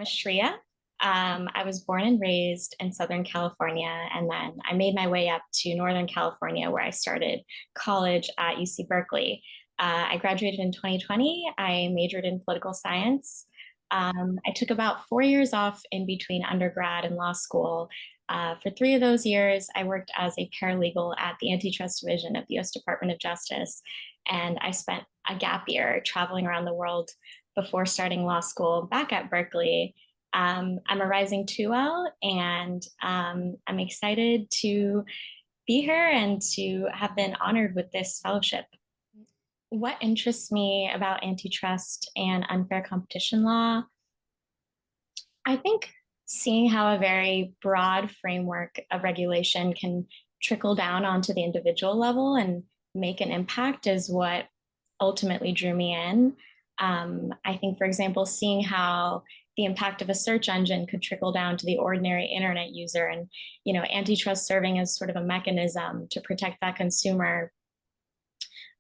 is Shriya. I was born and raised in Southern California, and then I made my way up to Northern California where I started college at UC Berkeley. I graduated in 2020. I majored in political science. I took about 4 years off in between undergrad and law school. For 3 of those years, I worked as a paralegal at the Antitrust Division of the US Department of Justice, and I spent a gap year traveling around the world before starting law school back at Berkeley. I'm a rising 2L, and I'm excited to be here and to have been honored with this fellowship. What interests me about antitrust and unfair competition law? I think seeing how a very broad framework of regulation can trickle down onto the individual level and make an impact is what ultimately drew me in. I think, for example, seeing how the impact of a search engine could trickle down to the ordinary internet user, and antitrust serving as sort of a mechanism to protect that consumer.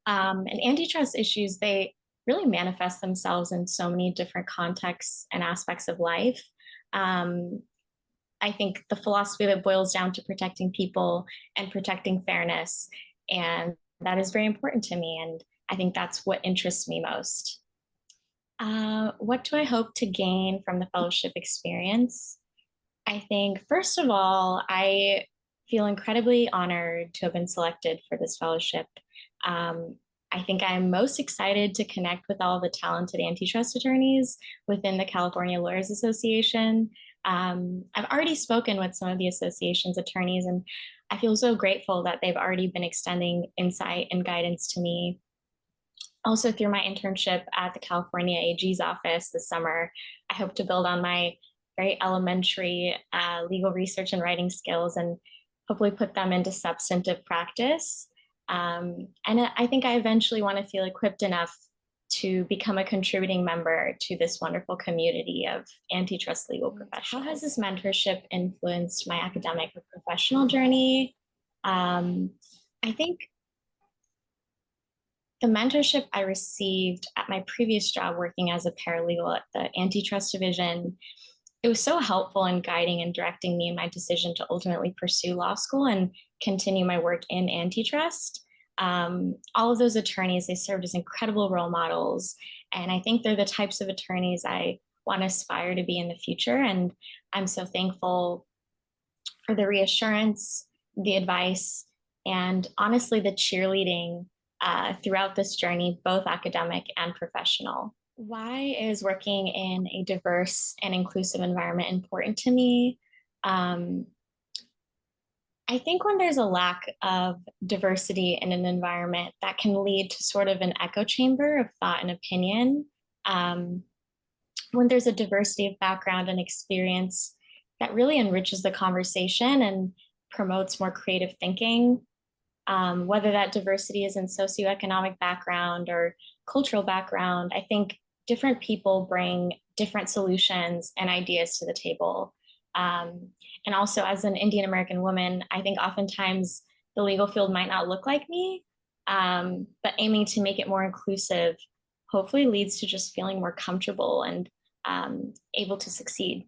And antitrust issues, they really manifest themselves in so many different contexts and aspects of life. Um, I think the philosophy that boils down to protecting people and protecting fairness, and that is very important to me. And I think that's what interests me most. What do I hope to gain from the fellowship experience? I think, first of all, I feel incredibly honored to have been selected for this fellowship. Um, I think I'm most excited to connect with all the talented antitrust attorneys within the California Lawyers Association. I've already spoken with some of the association's attorneys, and I feel so grateful that they've already been extending insight and guidance to me. Also, through my internship at the California AG's office this summer, I hope to build on my very elementary legal research and writing skills and hopefully put them into substantive practice. And I think I eventually want to feel equipped enough to become a contributing member to this wonderful community of antitrust legal professionals. How has this mentorship influenced my academic or professional journey? I think the mentorship I received at my previous job working as a paralegal at the Antitrust Division, it was so helpful in guiding and directing me in my decision to ultimately pursue law school and continue my work in antitrust. All of those attorneys, they served as incredible role models. And I think they're the types of attorneys I want to aspire to be in the future. And I'm so thankful for the reassurance, the advice, and honestly, the cheerleading throughout this journey, both academic and professional. Why is working in a diverse and inclusive environment important to me? I think when there's a lack of diversity in an environment, that can lead to sort of an echo chamber of thought and opinion. When there's a diversity of background and experience, that really enriches the conversation and promotes more creative thinking. Whether that diversity is in socioeconomic background or cultural background, I think different people bring different solutions and ideas to the table. And also, as an Indian American woman, I think oftentimes the legal field might not look like me, but aiming to make it more inclusive hopefully leads to just feeling more comfortable and able to succeed.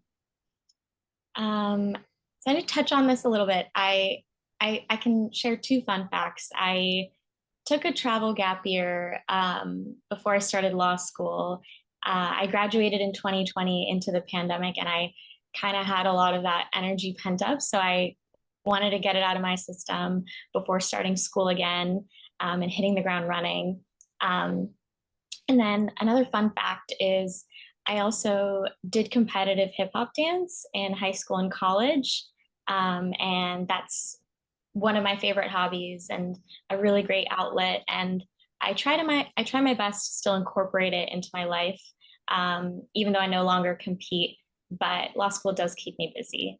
So I need to touch on this a little bit. I can share 2 fun facts. I took a travel gap year before I started law school. I graduated in 2020 into the pandemic, and I kind of had a lot of that energy pent up. So I wanted to get it out of my system before starting school again and hitting the ground running. And then another fun fact is I also did competitive hip hop dance in high school and college. And that's one of my favorite hobbies and a really great outlet. And I try my best to still incorporate it into my life, even though I no longer compete, but law school does keep me busy.